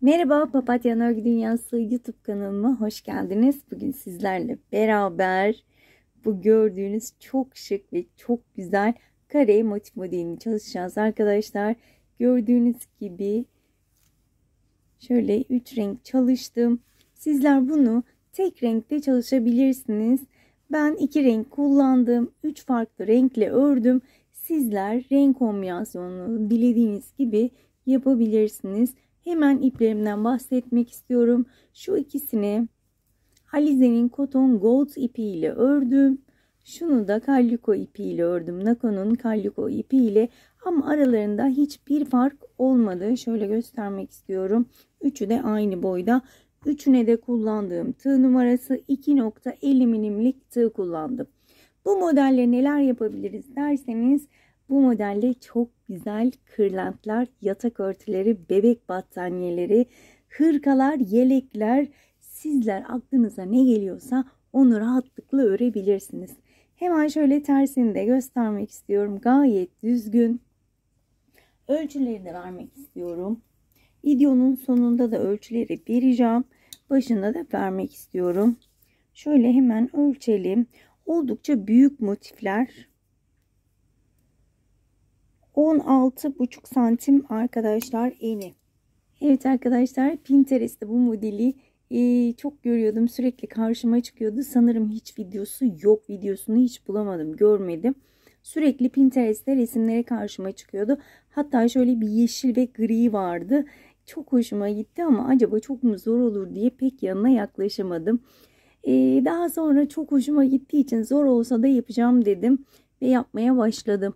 Merhaba Papatya Örgü Dünyası YouTube kanalıma hoş geldiniz. Bugün sizlerle beraber bu gördüğünüz çok şık ve çok güzel kare motif modelini çalışacağız arkadaşlar. Gördüğünüz gibi şöyle 3 renk çalıştım. Sizler bunu tek renkte çalışabilirsiniz. Ben 2 renk kullandım. 3 farklı renkle ördüm. Sizler renk kombinasyonunu dilediğiniz gibi yapabilirsiniz. Hemen iplerimden bahsetmek istiyorum. Şu ikisini Alize'nin Cotton Gold ipiyle ördüm. Şunu da Calico ipiyle ördüm. Nakon'un Calico ipiyle, ama aralarında hiçbir fark olmadı. Şöyle göstermek istiyorum. Üçü de aynı boyda. Üçüne de kullandığım tığ numarası 2.50 milimlik tığ kullandım. Bu modelle neler yapabiliriz derseniz, bu modelle çok güzel kırlentler, yatak örtüleri, bebek battaniyeleri, hırkalar, yelekler, sizler aklınıza ne geliyorsa onu rahatlıkla örebilirsiniz. Hemen şöyle tersini de göstermek istiyorum. Gayet düzgün. Ölçüleri de vermek istiyorum. Videonun sonunda da ölçüleri vereceğim. Başında da vermek istiyorum. Şöyle hemen ölçelim. Oldukça büyük motifler. 16,5 santim arkadaşlar eni. Evet arkadaşlar, Pinterest'te bu modeli çok görüyordum. Sürekli karşıma çıkıyordu. Sanırım hiç videosu yok. Videosunu hiç bulamadım. Görmedim. Sürekli Pinterest'te resimleri karşıma çıkıyordu. Hatta şöyle bir yeşil ve gri vardı. Çok hoşuma gitti ama acaba çok mu zor olur diye pek yanına yaklaşamadım. Daha sonra çok hoşuma gittiği için zor olsa da yapacağım dedim. Ve yapmaya başladım.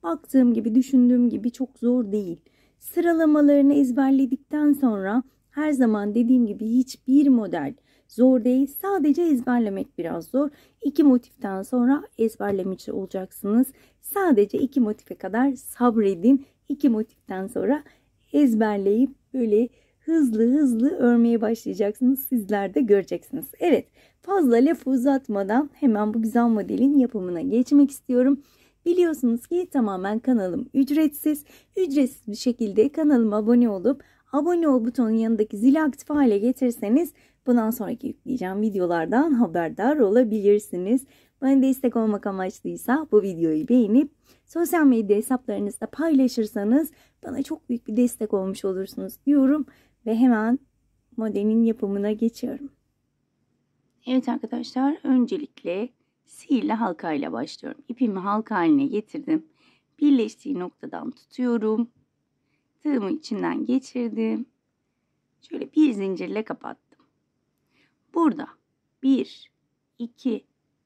Baktığım gibi, düşündüğüm gibi çok zor değil. Sıralamalarını ezberledikten sonra, her zaman dediğim gibi, hiçbir model zor değil. Sadece ezberlemek biraz zor. 2 motiften sonra ezberlemiş olacaksınız. Sadece 2 motife kadar sabredin. 2 motiften sonra ezberleyip böyle hızlı hızlı örmeye başlayacaksınız. Sizler de göreceksiniz. Evet, fazla lafı uzatmadan hemen bu güzel modelin yapımına geçmek istiyorum. Biliyorsunuz ki tamamen kanalım ücretsiz. Ücretsiz bir şekilde kanalıma abone olup abone ol butonun yanındaki zili aktif hale getirirseniz bundan sonraki yükleyeceğim videolardan haberdar olabilirsiniz. Bana destek olmak amaçlıysa bu videoyu beğenip sosyal medya hesaplarınızda paylaşırsanız bana çok büyük bir destek olmuş olursunuz diyorum ve hemen modelin yapımına geçiyorum. Evet arkadaşlar, öncelikle sihirli halka ile başlıyorum. İpimi halka haline getirdim. Birleştiği noktadan tutuyorum. Tığımı içinden geçirdim. Şöyle bir zincirle kapattım. Burada 1, 2,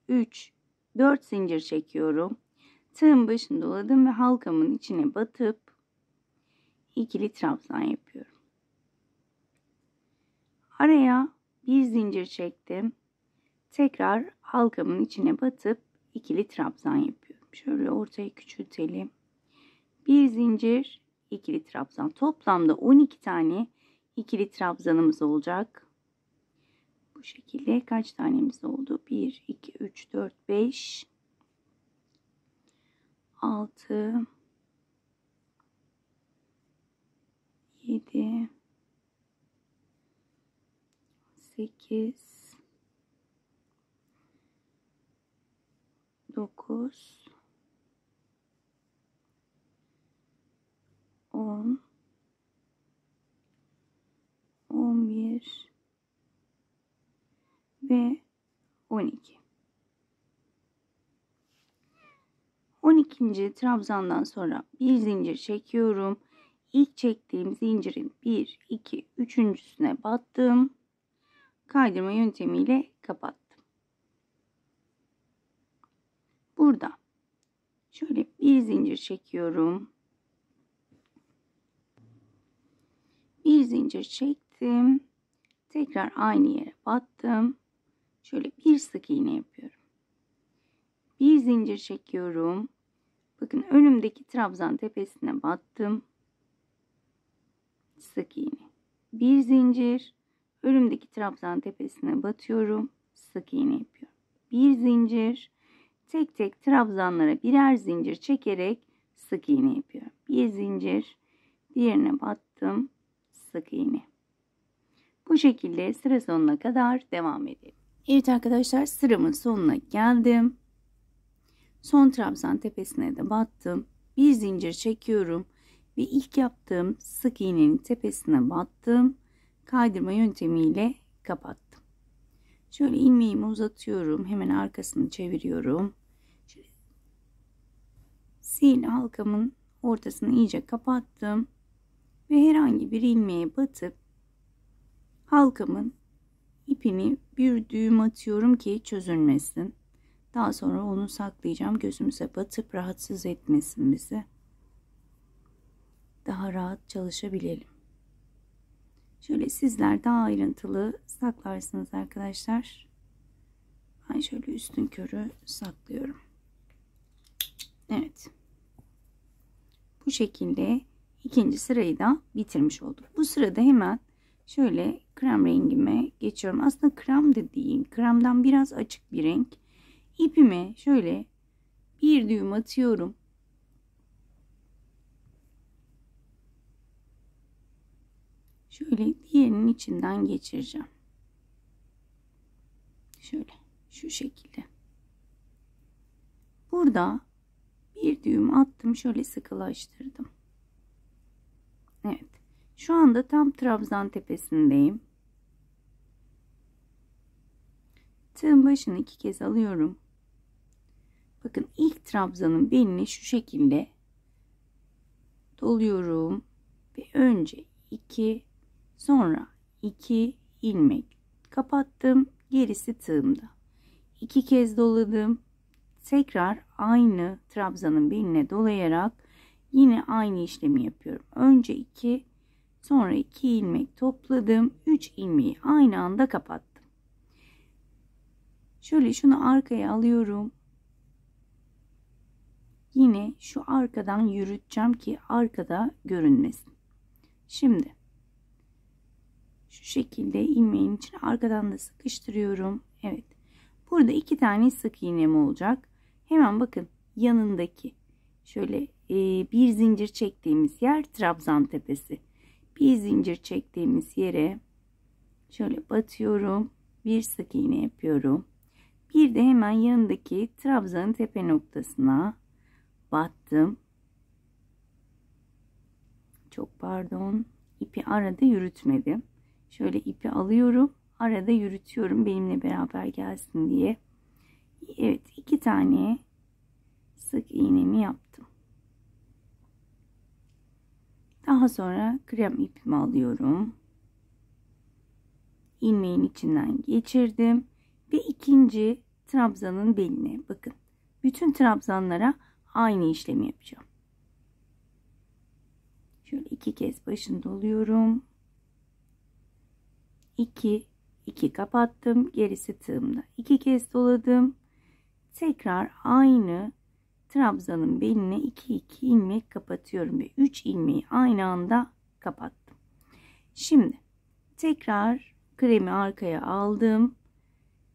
3, 4 zincir çekiyorum. Tığın başını doladım ve halkamın içine batıp ikili trabzan yapıyorum. Araya bir zincir çektim. Tekrar halkamın içine batıp ikili trabzan yapıyorum. Şöyle ortayı küçültelim. Bir zincir, ikili trabzan. Toplamda 12 tane ikili trabzanımız olacak. Bu şekilde kaç tanemiz oldu? 1, 2, 3, 4, 5, 6, 7, 8, 9, 10, 11 ve 12. 12. trabzandan sonra bir zincir çekiyorum. İlk çektiğim zincirin 1, 2, 3.'süne battım. Kaydırma yöntemiyle kapattım. Burada şöyle bir zincir çekiyorum. Bir zincir çektim. Tekrar aynı yere battım. Şöyle bir sık iğne yapıyorum. Bir zincir çekiyorum. Bakın, önümdeki trabzan tepesine battım. Sık iğne. Bir zincir. Önümdeki trabzan tepesine batıyorum. Sık iğne yapıyorum. Bir zincir. Tek tek trabzanlara birer zincir çekerek sık iğne yapıyorum. Bir zincir. Diğerine battım. sık iğne. Bu şekilde sıra sonuna kadar devam edelim. Evet arkadaşlar, sıramın sonuna geldim. Son trabzan tepesine de battım. Bir zincir çekiyorum ve ilk yaptığım sık iğnenin tepesine battım. Kaydırma yöntemiyle kapattım. Şöyle ilmeğimi uzatıyorum. Hemen arkasını çeviriyorum. Şöyle sihirli halkamın ortasını iyice kapattım. Ve herhangi bir ilmeğe batıp halkamın ipini bir düğüm atıyorum ki çözülmesin. Daha sonra onu saklayacağım. Gözümüze batıp rahatsız etmesin bizi. Daha rahat çalışabilelim. Şöyle sizler daha ayrıntılı saklarsınız arkadaşlar. Ben şöyle üstün körü saklıyorum. Evet. Bu şekilde ikinci sırayı da bitirmiş olduk. Bu sırada hemen şöyle krem rengime geçiyorum. Aslında krem de değil. Kremden biraz açık bir renk. İpime şöyle bir düğüm atıyorum. Şöyle diğerinin içinden geçireceğim. Şöyle şu şekilde. Burada bir düğüm attım. Şöyle sıkılaştırdım. Evet. Şu anda tam trabzan tepesindeyim. Tığın başını 2 kez alıyorum. Bakın ilk trabzanın belini şu şekilde doluyorum. Ve önce 2, sonra 2 ilmek kapattım. Gerisi tığımda. 2 kez doladım. Tekrar aynı trabzanın beline dolayarak yine aynı işlemi yapıyorum. Önce 2, sonra 2 ilmek topladım. 3 ilmeği aynı anda kapattım. Şöyle şunu arkaya alıyorum. Yine şu arkadan yürüteceğim ki arkada görünmesin. Şimdi şu şekilde ilmeğin içine arkadan da sıkıştırıyorum. Evet. Burada 2 tane sık iğnem olacak. Hemen bakın yanındaki şöyle bir zincir çektiğimiz yer trabzan tepesi. Bir zincir çektiğimiz yere şöyle batıyorum. Bir sık iğne yapıyorum. Bir de hemen yanındaki trabzanın tepe noktasına battım. Çok pardon. İpi arada yürütmedim. Şöyle ipi alıyorum. Arada yürütüyorum. Benimle beraber gelsin diye. Evet. 2 tane sık iğnemi yaptım. Daha sonra krem ipimi alıyorum. İlmeğin içinden geçirdim. Ve ikinci trabzanın beline bakın. Bütün trabzanlara aynı işlemi yapacağım. Şöyle 2 kez başını doluyorum. 2 kapattım. Gerisi tığımda. 2 kez doladım. Tekrar aynı trabzanın beline 2 ilmek kapatıyorum ve 3 ilmeği aynı anda kapattım. Şimdi tekrar kremi arkaya aldım.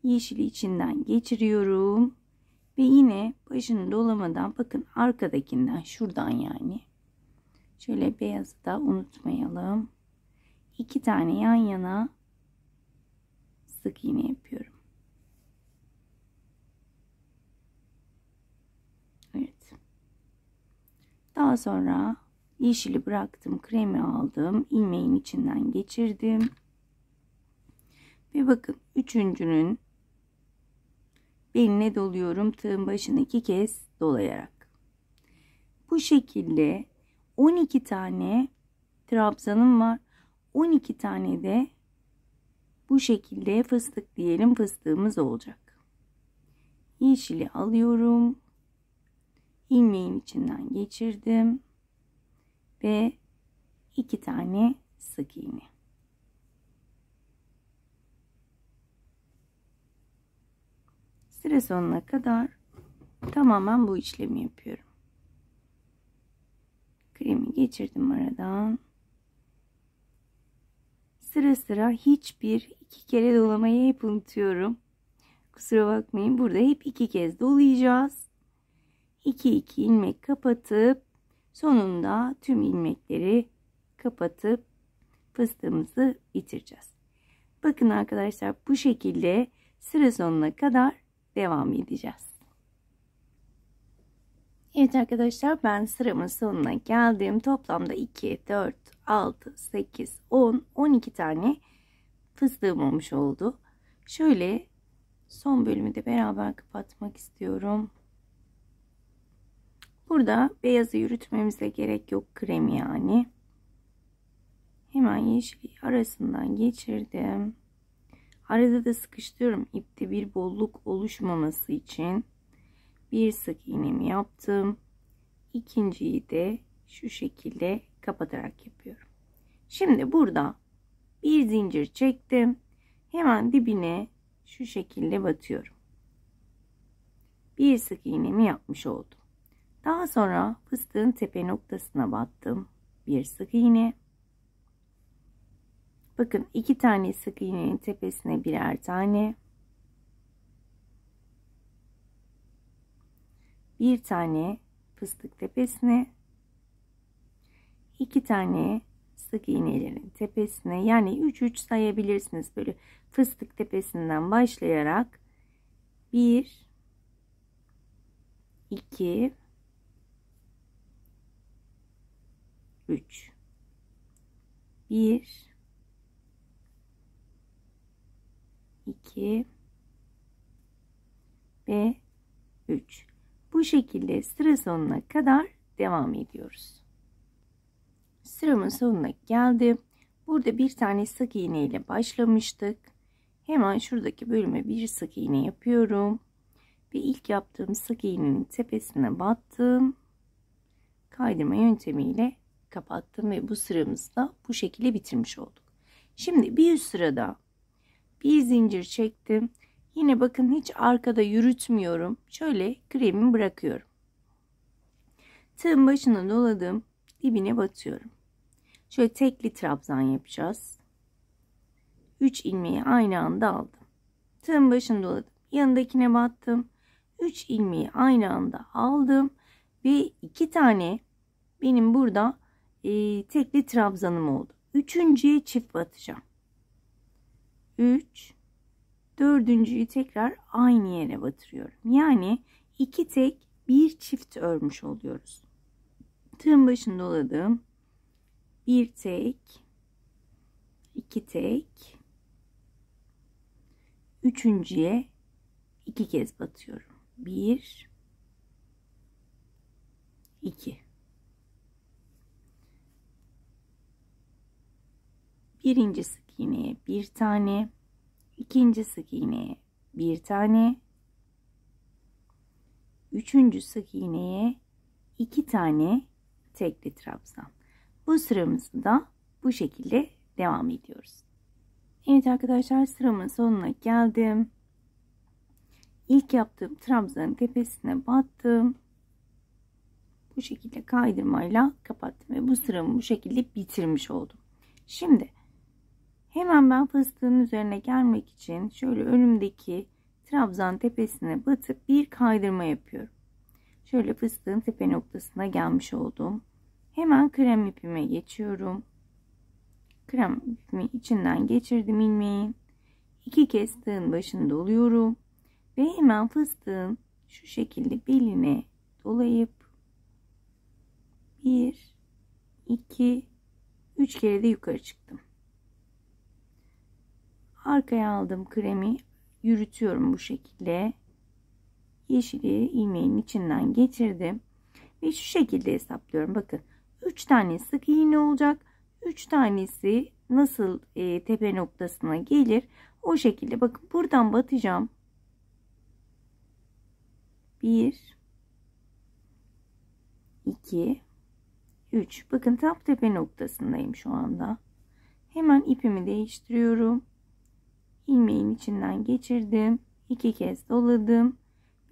Yeşili içinden geçiriyorum. Ve yine başını dolamadan bakın arkadakinden şuradan yani. Şöyle beyazı da unutmayalım. 2 tane yan yana sık iğne yapıyorum. Evet. Daha sonra yeşili bıraktım. Kremi aldım. İlmeğin içinden geçirdim. Ve bakın üçüncünün beline doluyorum. Tığın başını 2 kez dolayarak. Bu şekilde 12 tane trabzanım var. 12 tane de bu şekilde fıstık diyelim fıstığımız olacak. Yeşili alıyorum. İlmeğin içinden geçirdim. Ve 2 tane sık iğne. Sıra sonuna kadar tamamen bu işlemi yapıyorum. Kremi geçirdim aradan. Sıra sıra hiçbir 2 kere dolamayı hep unutuyorum. Kusura bakmayın. Burada hep 2 kez dolayacağız. 2 ilmek kapatıp sonunda tüm ilmekleri kapatıp fıstığımızı bitireceğiz. Bakın arkadaşlar, bu şekilde sıra sonuna kadar devam edeceğiz. Evet arkadaşlar, ben sıramın sonuna geldim. Toplamda 2, 4, 6, 8, 10, 12 tane fıstığım olmuş oldu. Şöyle son bölümü de beraber kapatmak istiyorum. Burada beyazı yürütmemize gerek yok, krem yani. Hemen yeşili arasından geçirdim. Arada da sıkıştırıyorum, ipte bir bolluk oluşmaması için. Bir sık iğnemi yaptım. İkinciyi de şu şekilde kapatarak yapıyorum. Şimdi burada bir zincir çektim. Hemen dibine şu şekilde batıyorum. Bir sık iğnemi yapmış oldum. Daha sonra fıstığın tepe noktasına battım. Bir sık iğne. Bakın, 2 tane sık iğnenin tepesine birer tane. Bir tane fıstık tepesine. 2 tane sık iğnelerin tepesine, yani 3 sayabilirsiniz, böyle fıstık tepesinden başlayarak 1 2 3 1 2 ve 3. Bu şekilde sıra sonuna kadar devam ediyoruz. Sıramın sonuna geldim. Burada bir tane sık iğne ile başlamıştık. Hemen şuradaki bölüme bir sık iğne yapıyorum. Ve ilk yaptığım sık iğnenin tepesine battım. Kaydırma yöntemiyle kapattım ve bu sıramızı da bu şekilde bitirmiş olduk. Şimdi bir üst sırada bir zincir çektim. Yine bakın, hiç arkada yürütmüyorum. Şöyle kremimi bırakıyorum. Tığın başına doladım. Dibine batıyorum. Şöyle tekli trabzan yapacağız. 3 ilmeği aynı anda aldım. Tığın başına doladım. Yanındakine battım. 3 ilmeği aynı anda aldım. Ve 2 tane benim burada tekli trabzanım oldu. Üçüncüye çift batacağım. 3, dördüncüyü tekrar aynı yere batırıyorum. Yani 2 tek bir çift örmüş oluyoruz. Tığın başını doladım. 1 tek, 2 tek, üçüncüye 2 kez batıyorum. 1 2. Birinci sık iğneye bir tane, ikinci sık iğneye bir tane, üçüncü sık iğneye 2 tane tekli trabzan. Bu sıramızı da bu şekilde devam ediyoruz. Evet arkadaşlar, sıramın sonuna geldim. İlk yaptığım trabzanın tepesine battım. Bu şekilde kaydırmayla kapattım ve bu sıramı bu şekilde bitirmiş oldum. Şimdi hemen ben fıstığın üzerine gelmek için şöyle önümdeki trabzan tepesine batıp bir kaydırma yapıyorum. Şöyle fıstığın tepe noktasına gelmiş oldum. Hemen krem ipime geçiyorum. Krem ipimi içinden geçirdim ilmeğin. 2 kez tığın başını doluyorum. Ve hemen fıstığın şu şekilde beline dolayıp 1 2 3 kere de yukarı çıktım. Arkaya aldım kremi, yürütüyorum bu şekilde. Yeşili ilmeğin içinden geçirdim ve şu şekilde hesaplıyorum. Bakın, 3 tane sık iğne olacak. 3 tanesi nasıl tepe noktasına gelir, o şekilde bakın buradan batacağım. 1 2 3. Bakın tam tepe noktasındayım şu anda. Hemen ipimi değiştiriyorum. İlmeğin içinden geçirdim. 2 kez doladım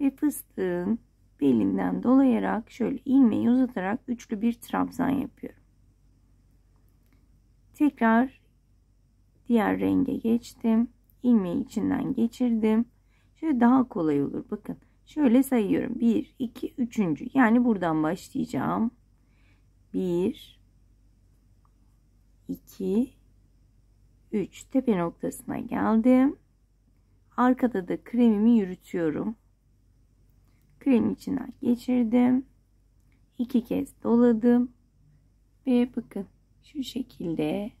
ve fıstığın belinden dolayarak şöyle ilmeği uzatarak üçlü bir trabzan yapıyorum. Tekrar diğer renge geçtim. İlmeği içinden geçirdim. Şöyle daha kolay olur. Bakın şöyle sayıyorum. 1 2 3. Yani buradan başlayacağım. 1 2 3 tepe noktasına geldim. Arkada da kremimi yürütüyorum. Kremin içinden geçirdim. 2 kez doladım. Ve bakın şu şekilde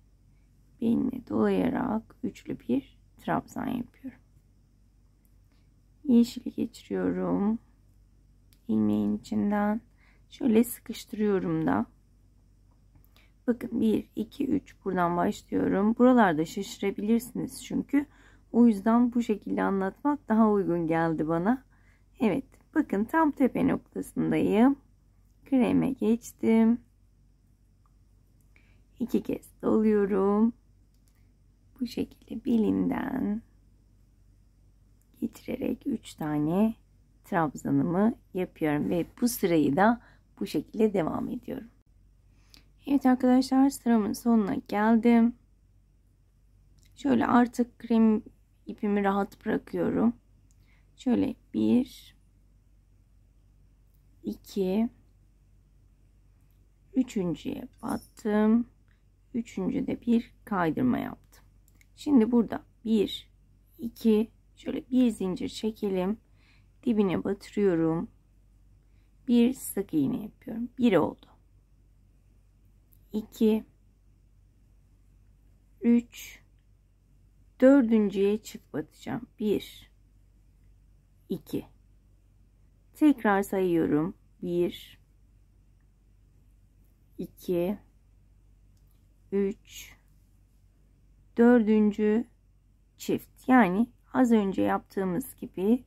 beline dolayarak üçlü bir trabzan yapıyorum. Yeşili geçiriyorum. İlmeğin içinden şöyle sıkıştırıyorum da. Bakın 1, 2, 3 buradan başlıyorum. Buralarda şaşırabilirsiniz çünkü. O yüzden bu şekilde anlatmak daha uygun geldi bana. Evet, bakın tam tepe noktasındayım. Kreme geçtim. 2 kez doluyorum. Bu şekilde belinden getirerek 3 tane trabzanımı yapıyorum ve bu sırayı da bu şekilde devam ediyorum. Evet arkadaşlar, sıramın sonuna geldim. Şöyle artık krem ipimi rahat bırakıyorum. Şöyle 1 2 üçüncüye battım. Üçüncüde bir kaydırma yaptım. Şimdi burada 1 2 şöyle bir zincir çekelim. Dibine batırıyorum. Bir sık iğne yapıyorum. 1 oldu. 2 3 dördüncüye çift batacağım. 1 2 tekrar sayıyorum. 1 2 3 dördüncü çift, yani az önce yaptığımız gibi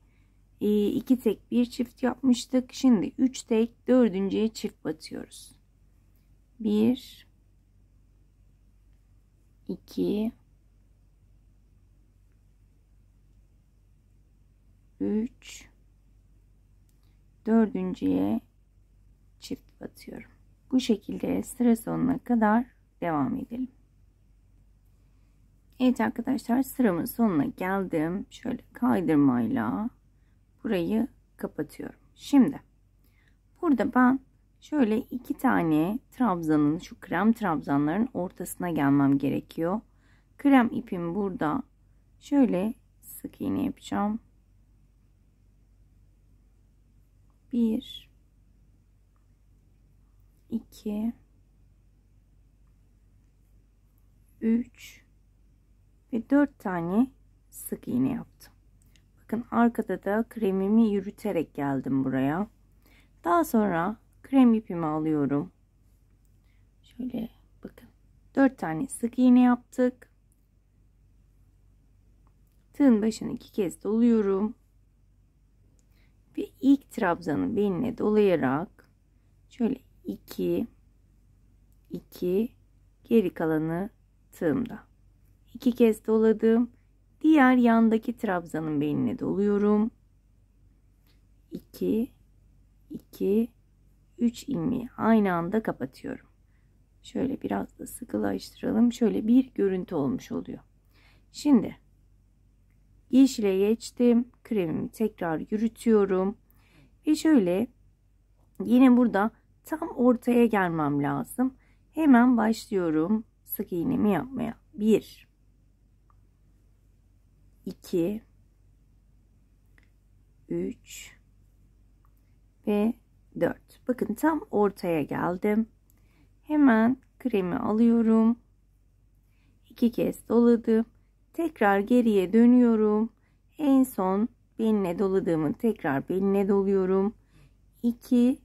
2 tek bir çift yapmıştık. Şimdi 3 tek dördüncüye çift batıyoruz. 1 2 3 dördüncüye çift batıyorum. Bu şekilde sıra sonuna kadar devam edelim. Evet arkadaşlar, sıramın sonuna geldim. Şöyle kaydırmayla burayı kapatıyorum. Şimdi burada ben şöyle 2 tane trabzanın, şu krem trabzanların ortasına gelmem gerekiyor. Krem ipim burada. Şöyle sık iğne yapacağım. 1 2 3 ve 4 tane sık iğne yaptım. Bakın arkada da kremimi yürüterek geldim buraya. Daha sonra krem ipimi alıyorum. Şöyle bakın 4 tane sık iğne yaptık. Tığın başını 2 kez doluyorum. Ve ilk trabzanın beline dolayarak şöyle 2 2 geri kalanı tığımda 2 kez doladım. Diğer yandaki trabzanın beline doluyorum. 2 2 3 ilmeği aynı anda kapatıyorum. Şöyle biraz da sıkılaştıralım. Şöyle bir görüntü olmuş oluyor. Şimdi yeşile geçtim. Kremimi tekrar yürütüyorum. Ve şöyle yine burada tam ortaya gelmem lazım. Hemen başlıyorum sık iğnemi yapmaya. 1 2 3 ve 4. Bakın tam ortaya geldim. Hemen kremi alıyorum. 2 kez doladım. Tekrar geriye dönüyorum. En son beline doladığımı tekrar beline doluyorum. 2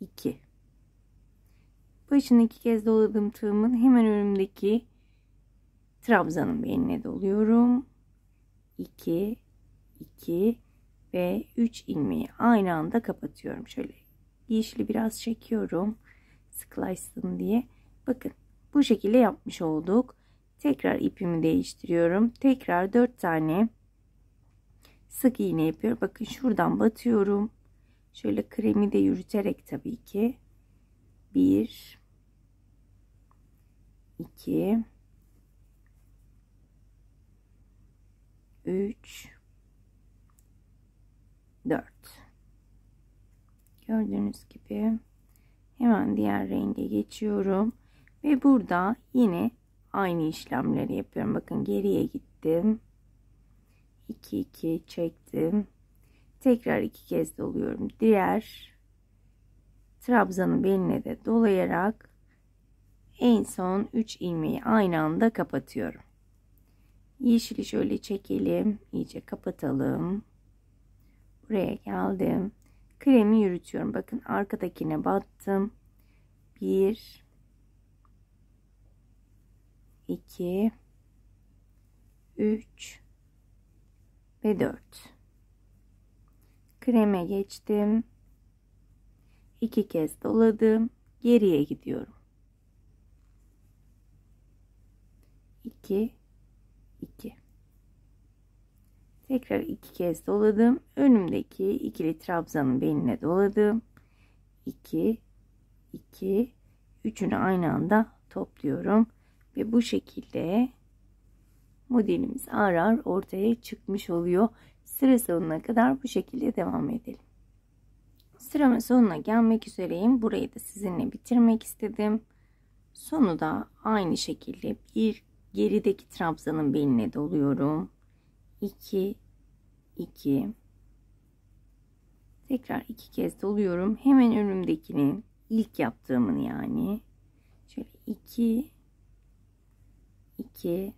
2 başını 2 kez doladığım tığımın hemen önümdeki trabzanın beline doluyorum. 2 2 ve 3 ilmeği aynı anda kapatıyorum. Şöyle yeşili biraz çekiyorum sıkılaşsın diye. Bakın bu şekilde yapmış olduk. Tekrar ipimi değiştiriyorum. Tekrar 4 tane sık iğne yapıyorum. Bakın şuradan batıyorum. Şöyle kremi de yürüterek tabii ki. 1 2 3 4. Gördüğünüz gibi hemen diğer renge geçiyorum ve burada yine aynı işlemleri yapıyorum. Bakın geriye gittim. 2 2 çektim. Tekrar 2 kez doluyorum. Diğer trabzanın beline de dolayarak en son 3 ilmeği aynı anda kapatıyorum. Yeşili şöyle çekelim, iyice kapatalım. Buraya geldim. Kremi yürütüyorum. Bakın arkadakine battım. 1 2 3 ve 4. Kreme geçtim. 2 kez doladım. Geriye gidiyorum. 2 2. Tekrar 2 kez doladım. Önümdeki ikili trabzanın beline doladım. 2 2 üçünü aynı anda topluyorum ve bu şekilde modelimiz ağır ağır ortaya çıkmış oluyor. Sıra sonuna kadar bu şekilde devam edelim. Sıramın sonuna gelmek üzereyim. Burayı da sizinle bitirmek istedim. Sonu da aynı şekilde bir gerideki trabzanın beline doluyorum. 2 2 tekrar 2 kez doluyorum. Hemen önümdekinin ilk yaptığımın yani şöyle 2 2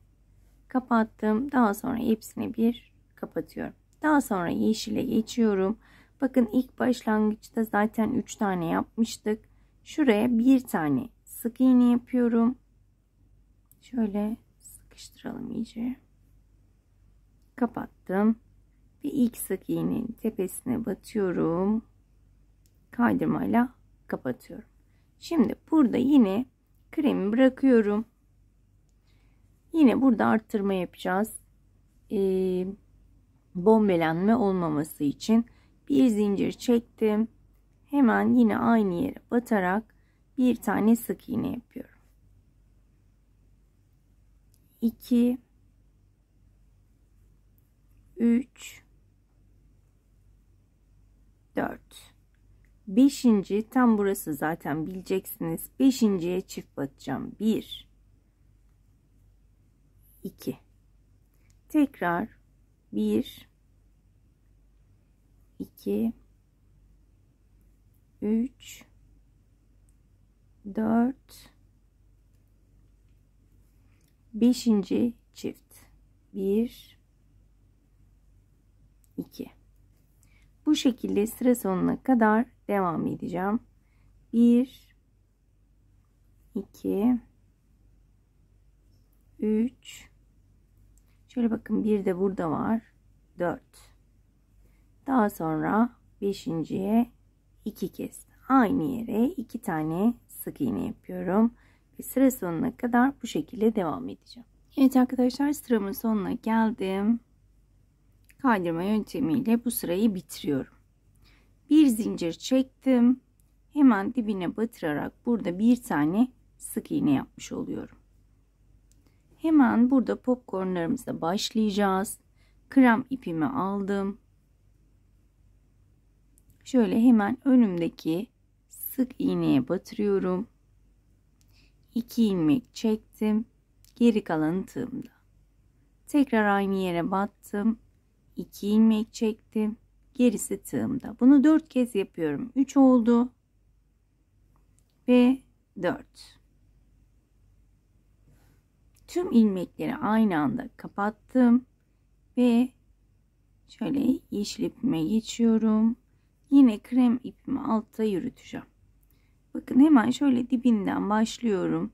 kapattım. Daha sonra hepsini bir kapatıyorum. Daha sonra yeşile geçiyorum. Bakın ilk başlangıçta zaten 3 tane yapmıştık. Şuraya bir tane sık iğne yapıyorum. Şöyle sıkıştıralım iyice. Kapattım. Ve ilk sık iğnenin tepesine batıyorum. Kaydırmayla kapatıyorum. Şimdi burada yine kremi bırakıyorum. Yine burada arttırma yapacağız. Bombelenme olmaması için bir zincir çektim. Hemen yine aynı yere batarak bir tane sık iğne yapıyorum. 2 3 4 5. tam burası zaten bileceksiniz. 5.'ye çift batacağım. 1 2 tekrar 1 2 3 4 5. çift 1 2 bu şekilde sıra sonuna kadar devam edeceğim. 1 2 3 şöyle bakın, bir de burada var. 4 daha sonra 5.'ye 2 kez aynı yere 2 tane sık iğne yapıyorum ve sıra sonuna kadar bu şekilde devam edeceğim. Evet arkadaşlar, sıramın sonuna geldim. Kaydırma yöntemiyle bu sırayı bitiriyorum. Bir zincir çektim. Hemen dibine batırarak burada bir tane sık iğne yapmış oluyorum. Hemen burada popcornlarımıza başlayacağız. Krem ipimi aldım. Şöyle hemen önümdeki sık iğneye batırıyorum. 2 ilmek çektim. Geri kalan tığımda. Tekrar aynı yere battım. 2 ilmek çektim. Gerisi tığımda. Bunu 4 kez yapıyorum. 3 oldu. Ve 4. Tüm ilmekleri aynı anda kapattım. Ve şöyle yeşil ipime geçiyorum. Yine krem ipimi altta yürüteceğim. Bakın hemen şöyle dibinden başlıyorum.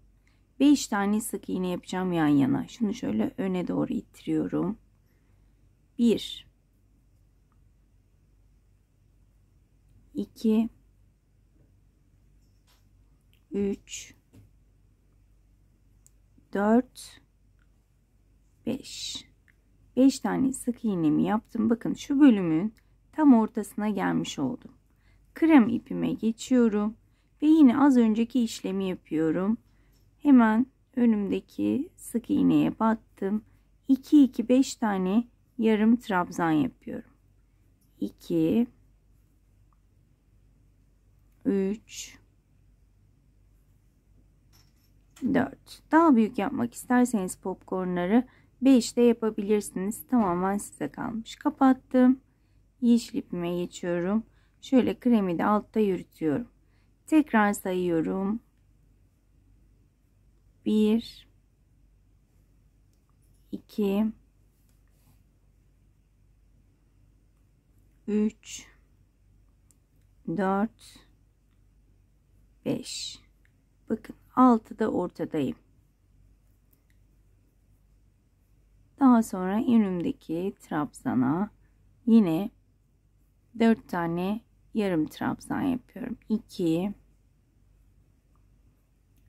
5 tane sık iğne yapacağım yan yana. Şunu şöyle öne doğru ittiriyorum. 1 2 3 4 5 tane sık iğnemi yaptım. Bakın şu bölümün tam ortasına gelmiş oldum. Krem ipime geçiyorum ve yine az önceki işlemi yapıyorum. Hemen önümdeki sık iğneye battım. 2 2 5 tane yarım trabzan yapıyorum. 2 3 4. Daha büyük yapmak isterseniz popcornları 5'te yapabilirsiniz. Tamamen size kalmış. Kapattım. Yeşil ipime geçiyorum. Şöyle kremi de altta yürütüyorum. Tekrar sayıyorum. 1 2 3 4 5. Bakın 6'da ortadayım. Daha sonra önümdeki trabzana yine 4 tane yarım trabzan yapıyorum. 2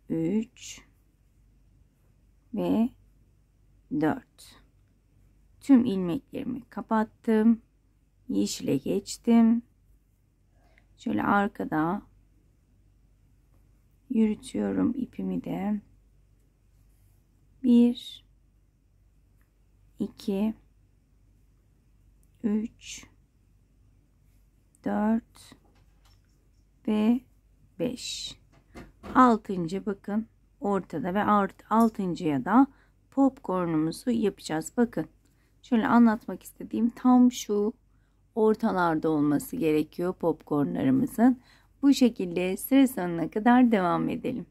3 ve 4. Tüm ilmeklerimi kapattım. Yeşile geçtim. Şöyle arkada yürütüyorum ipimi de. 1 2 3 4 ve 5. 6. bakın ortada ve altıncıya da popcornumuzu yapacağız. Bakın şöyle anlatmak istediğim tam şu ortalarda olması gerekiyor popcornlarımızın. Bu şekilde sıra sonuna kadar devam edelim.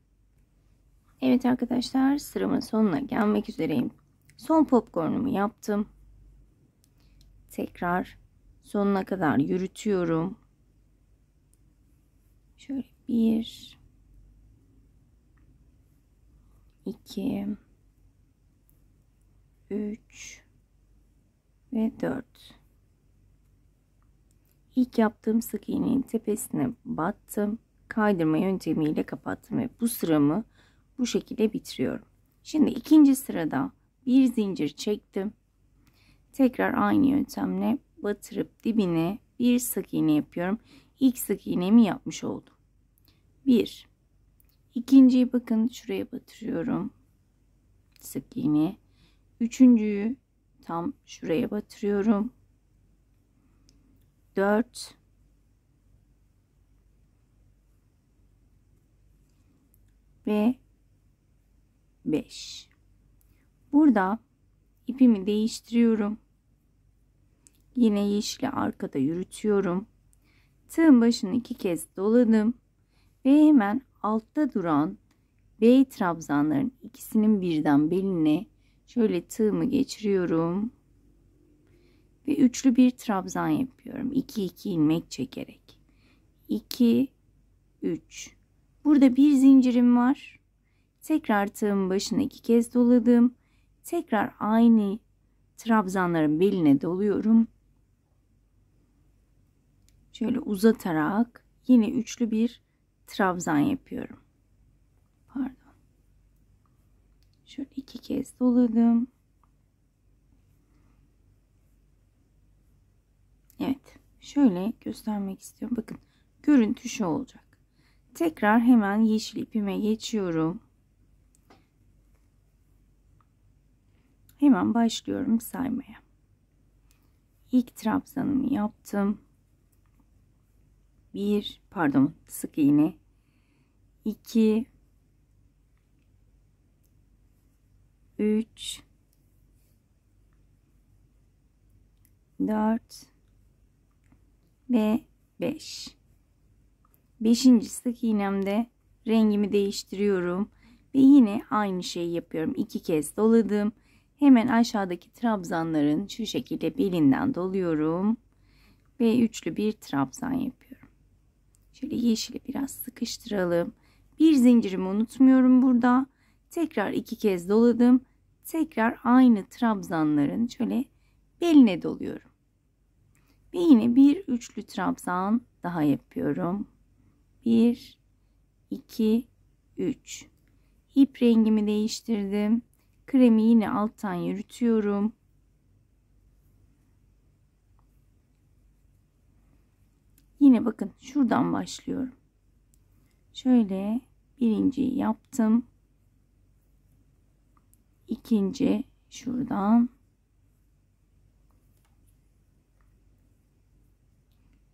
Evet arkadaşlar, sıramın sonuna gelmek üzereyim. Son popcornumu yaptım. Tekrar sonuna kadar yürütüyorum. Şöyle 1 2 3 ve 4. İlk yaptığım sık iğnenin tepesine battım. Kaydırma yöntemiyle kapattım ve bu sıramı bu şekilde bitiriyorum. Şimdi ikinci sırada bir zincir çektim. Tekrar aynı yöntemle batırıp dibine bir sık iğne yapıyorum. İlk sık iğnemi yapmış oldum. 1. İkinciyi bakın şuraya batırıyorum. Sık iğne. Üçüncüyü tam şuraya batırıyorum. 4 ve 5. Burada ipimi değiştiriyorum. Yine yeşili arkada yürütüyorum. Tığın başını 2 kez doladım ve hemen altta duran B trabzanların ikisinin birden beline şöyle tığımı geçiriyorum ve üçlü bir trabzan yapıyorum. 2 ilmek çekerek. 2 3. Burada bir zincirim var. Tekrar tığın başına 2 kez doladım. Tekrar aynı trabzanların beline doluyorum. Şöyle uzatarak yine üçlü bir trabzan yapıyorum. Pardon. Şöyle 2 kez doladım. Evet. Şöyle göstermek istiyorum. Bakın görüntü şu olacak. Tekrar hemen yeşil ipime geçiyorum. Hemen başlıyorum saymaya. İlk trabzanımı yaptım. Sık iğne. 2 3 4 ve 5. 5. sık iğnemde rengimi değiştiriyorum ve yine aynı şeyi yapıyorum. 2 kez doladım. Hemen aşağıdaki trabzanların şu şekilde belinden doluyorum ve üçlü bir trabzan yapıyorum. Şöyle yeşili biraz sıkıştıralım. Bir zincirimi unutmuyorum burada. Tekrar 2 kez doladım. Tekrar aynı trabzanların şöyle beline doluyorum. Ve yine bir üçlü trabzan daha yapıyorum. 1 2 3. İp rengimi değiştirdim. Kremi yine alttan yürütüyorum. Yine bakın şuradan başlıyorum. Şöyle birinciyi yaptım. İkinci şuradan.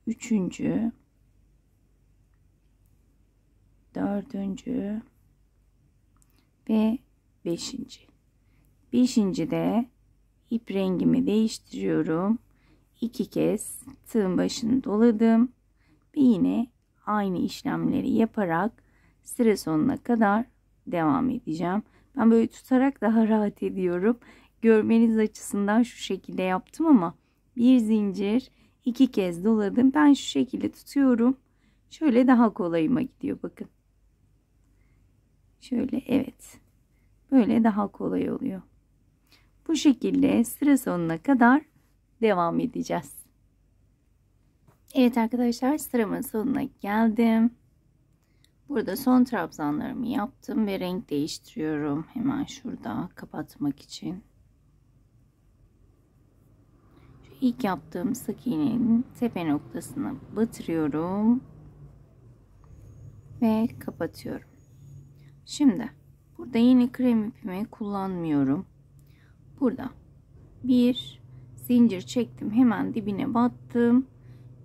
Üçüncü. Dördüncü. ve 5. 5. de ip rengimi değiştiriyorum. 2 kez tığın başını doladım ve yine aynı işlemleri yaparak sıra sonuna kadar devam edeceğim. Ben böyle tutarak daha rahat ediyorum. Görmeniz açısından şu şekilde yaptım ama bir zincir 2 kez doladım. Ben şu şekilde tutuyorum. Şöyle daha kolayıma gidiyor bakın. Şöyle, evet. Böyle daha kolay oluyor. Bu şekilde sıra sonuna kadar devam edeceğiz. Evet arkadaşlar, sıramın sonuna geldim. Burada son trabzanlarımı yaptım ve renk değiştiriyorum. Hemen şurada kapatmak için. Şu ilk yaptığım sık iğnenin tepe noktasına batırıyorum ve kapatıyorum. Şimdi burada yine krem ipimi kullanmıyorum. Burada bir zincir çektim, hemen dibine battım,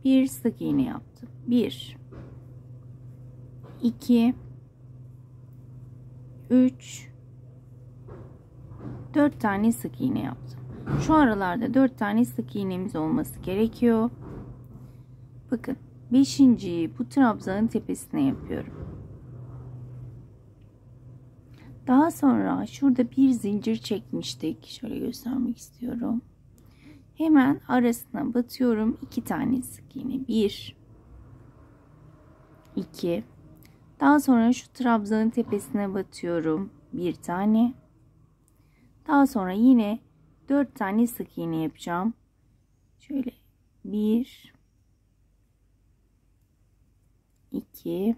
bir sık iğne yaptım. 1 2 3 4 tane sık iğne yaptım. Şu aralarda 4 tane sık iğnemiz olması gerekiyor. Bakın 5.'yi bu trabzanın tepesine yapıyorum. Daha sonra şurada bir zincir çekmiştik. Şöyle göstermek istiyorum. Hemen arasına batıyorum. 2 tane sık iğne. 1 2. Daha sonra şu trabzanın tepesine batıyorum. 1 tane. Daha sonra yine 4 tane sık iğne yapacağım. Şöyle 1 2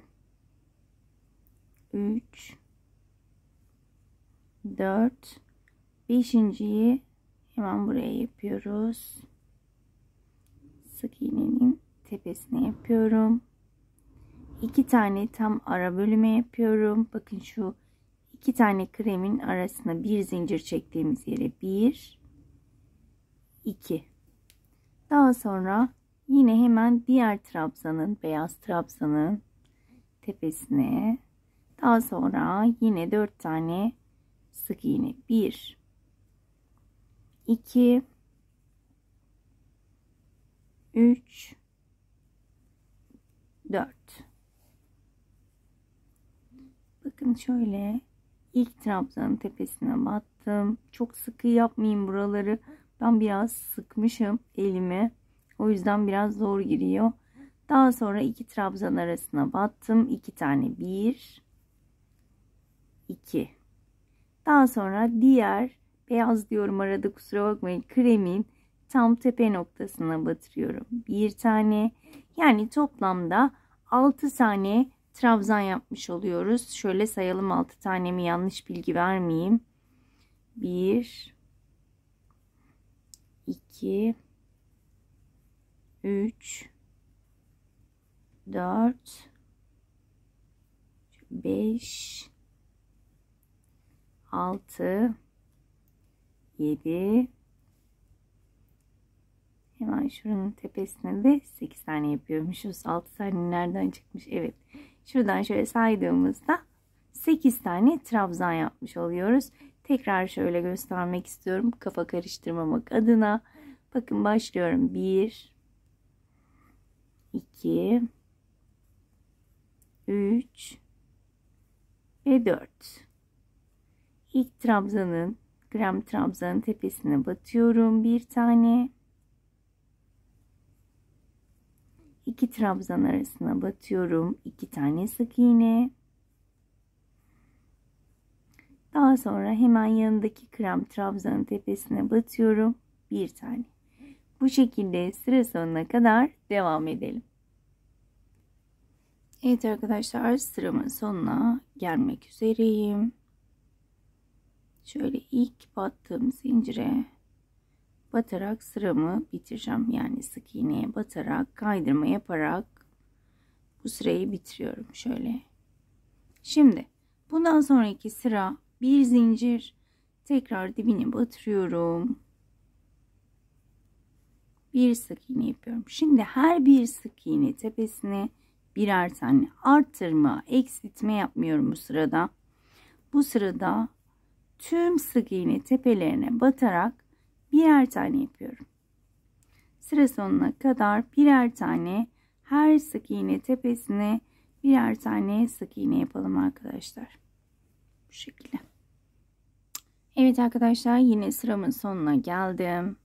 3 4 5.'yi hemen buraya yapıyoruz. Sık iğnenin tepesine yapıyorum. 2 tane tam ara bölüme yapıyorum. Bakın şu 2 tane kremin arasına bir zincir çektiğimiz yere 1 2. Daha sonra yine hemen diğer trabzanın, beyaz trabzanın tepesine, daha sonra yine 4 tane sık iğne. 1 2 3 4. Bakın şöyle ilk trabzanın tepesine battım. Çok sıkı yapmayayım buraları. Ben biraz sıkmışım elimi. O yüzden biraz zor giriyor. Daha sonra iki trabzan arasına battım. 2 tane. 1 2. Daha sonra diğer beyaz diyorum arada, kusura bakmayın, kremin tam tepe noktasına batırıyorum. 1 tane. Yani toplamda 6 tane trabzan yapmış oluyoruz. Şöyle sayalım 6 tanemi, yanlış bilgi vermeyeyim. 1 2 3 4 5 6 7. Hemen şuranın tepesine de 8 tane yapıyormuşuz. 6 tane nereden çıkmış? Evet. Şuradan şöyle saydığımızda 8 tane trabzan yapmış oluyoruz. Tekrar şöyle göstermek istiyorum, kafa karıştırmamak adına. Bakın başlıyorum. 1 2 3 ve 4. İlk trabzanın, krem trabzanın tepesine batıyorum. 1 tane. 2 trabzan arasına batıyorum. 2 tane sık iğne. Daha sonra hemen yanındaki krem trabzanın tepesine batıyorum. 1 tane. Bu şekilde sıra sonuna kadar devam edelim. Evet arkadaşlar, sıramın sonuna gelmek üzereyim. Şöyle ilk battığım zincire batarak sıramı bitireceğim. Yani sık iğneye batarak, kaydırma yaparak bu sırayı bitiriyorum şöyle. Şimdi bundan sonraki sıra bir zincir, tekrar dibine batırıyorum. Bir sık iğne yapıyorum. Şimdi her bir sık iğne tepesine birer tane, arttırma, eksiltme yapmıyorum bu sırada. Bu sırada tüm sık iğne tepelerine batarak birer tane yapıyorum. Sıra sonuna kadar birer tane, her sık iğne tepesine birer tane sık iğne yapalım arkadaşlar. Bu şekilde. Evet arkadaşlar, yine sıramın sonuna geldim.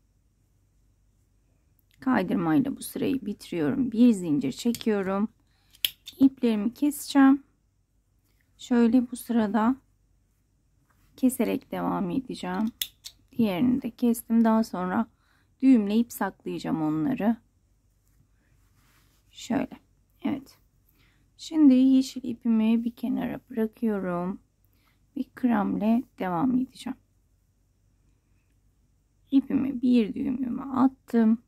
Kaydırmayla bu sırayı bitiriyorum. Bir zincir çekiyorum. İplerimi keseceğim. Şöyle bu sırada keserek devam edeceğim. Diğerini de kestim. Daha sonra düğümleyip saklayacağım onları. Şöyle. Evet. Şimdi yeşil ipimi bir kenara bırakıyorum. Bir kremle devam edeceğim. İpimi bir düğümüme attım.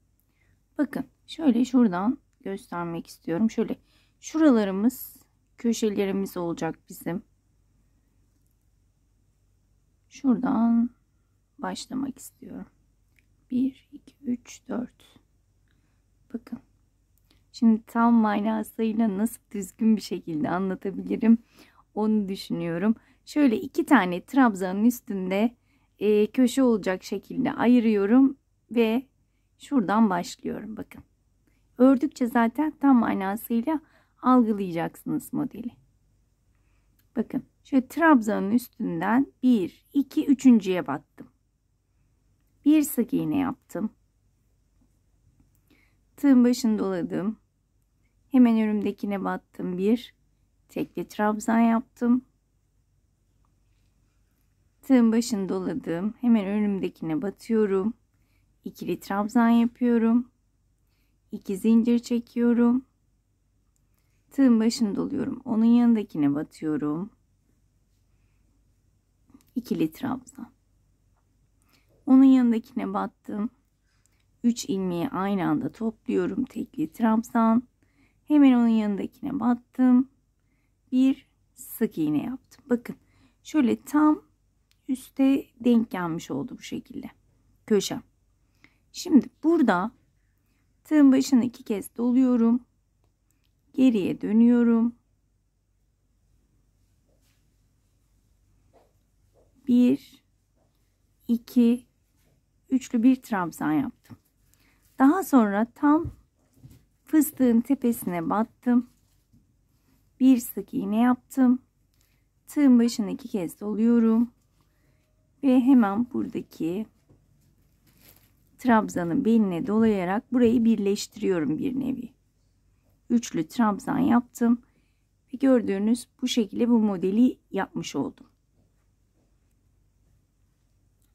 Bakın şöyle şuradan göstermek istiyorum. Şöyle şuralarımız, köşelerimiz olacak bizim. Şuradan başlamak istiyorum. 1, 2, 3, 4. Bakın. Şimdi tam manasıyla nasıl düzgün bir şekilde anlatabilirim onu düşünüyorum. Şöyle 2 tane trabzanın üstünde köşe olacak şekilde ayırıyorum ve şuradan başlıyorum. Bakın. Ördükçe zaten tam manasıyla algılayacaksınız modeli. Bakın. Şöyle trabzanın üstünden 1, 2, 3.'ye battım. Bir sık iğne yaptım. Tığın başını doladım. Hemen önümdekine battım. Bir tekli trabzan yaptım. Tığın başını doladım. Hemen önümdekine batıyorum. İkili trabzan yapıyorum. 2 zincir çekiyorum. Tığın başını doluyorum. Onun yanındakine batıyorum. İkili trabzan. Onun yanındakine battım. 3 ilmeği aynı anda topluyorum. Tekli trabzan. Hemen onun yanındakine battım. Bir sık iğne yaptım. Bakın şöyle tam üste denk gelmiş oldu bu şekilde. Köşem. Şimdi burada tığın başını 2 kez doluyorum. Geriye dönüyorum. 1, 2, üçlü bir trabzan yaptım. Daha sonra tam fıstığın tepesine battım. Bir sık iğne yaptım. Tığın başını 2 kez doluyorum. Ve hemen buradaki trabzanın beline dolayarak burayı birleştiriyorum bir nevi. Üçlü trabzan yaptım. Ve gördüğünüz bu şekilde bu modeli yapmış oldum.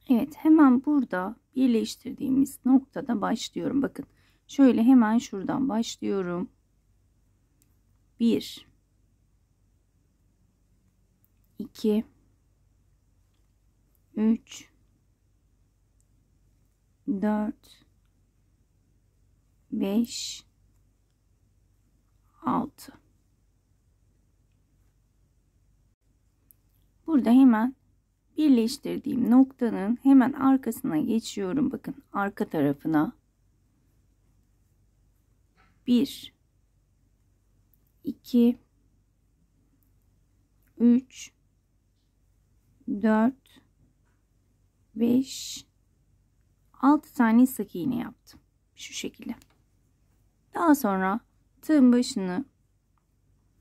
Evet, hemen burada birleştirdiğimiz noktada başlıyorum. Bakın şöyle hemen şuradan başlıyorum. 1, 2, 3, 4, 5, 6. Burada hemen birleştirdiğim noktanın hemen arkasına geçiyorum. Bakın arka tarafına. 1, 2, 3, 4, 5, 6 tane sık iğne yaptım. Şu şekilde. Daha sonra tığın başını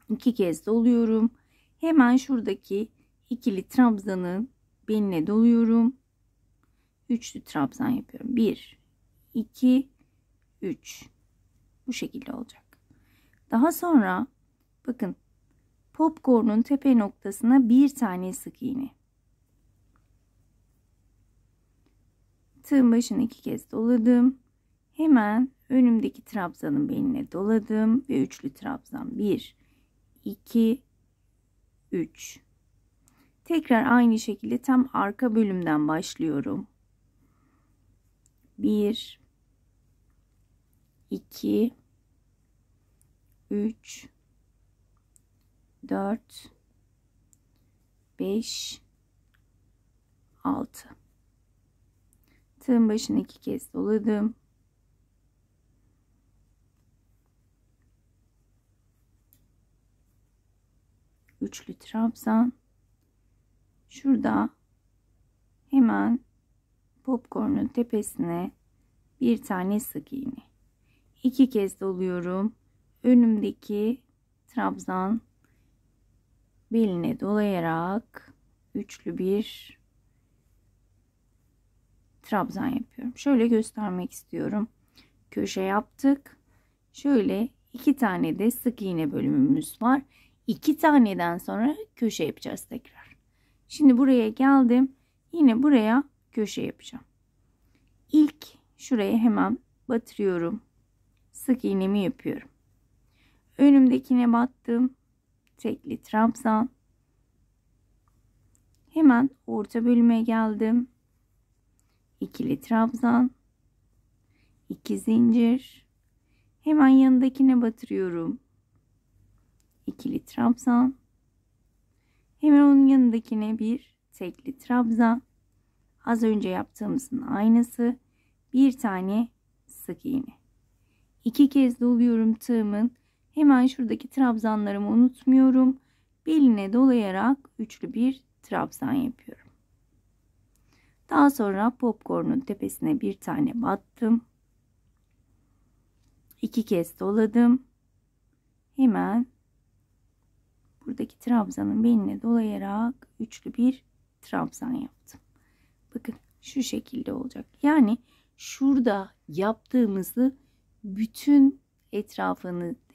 2 kez doluyorum. Hemen şuradaki ikili trabzanın beline doluyorum. Üçlü trabzan yapıyorum. 1, 2, 3. Bu şekilde olacak. Daha sonra bakın popcorn'un tepe noktasına bir tane sık iğne. Tığın başını 2 kez doladım. Hemen önümdeki trabzanın beline doladım ve üçlü trabzan. 1, 2, 3. Tekrar aynı şekilde tam arka bölümden başlıyorum. 1, 2, 3, 4, 5, 6. Tığın başını 2 kez doladım. Üçlü trabzan. Şurada hemen popcorn'un tepesine bir tane sık iğne. 2 kez doluyorum. Önümdeki trabzan beline dolayarak üçlü bir trabzan yapıyorum. Şöyle göstermek istiyorum. Köşe yaptık. Şöyle 2 tane de sık iğne bölümümüz var. 2 taneden sonra köşe yapacağız tekrar. Şimdi buraya geldim. Yine buraya köşe yapacağım. İlk şuraya hemen batırıyorum. Sık iğnemi yapıyorum. Önümdekine battım. Tekli trabzan. Hemen orta bölüme geldim. İkili trabzan. 2 zincir. Hemen yanındakine batırıyorum. İkili trabzan. Hemen onun yanındakine bir tekli trabzan. Az önce yaptığımızın aynısı. Bir tane sık iğne. 2 kez doluyorum tığımın. Hemen şuradaki trabzanlarımı unutmuyorum. Beline dolayarak üçlü bir trabzan yapıyorum. Daha sonra popcorn'un tepesine bir tane battım. 2 kez doladım. Hemen buradaki trabzanın beline dolayarak üçlü bir trabzan yaptım. Bakın şu şekilde olacak. Yani şurada yaptığımızı bütün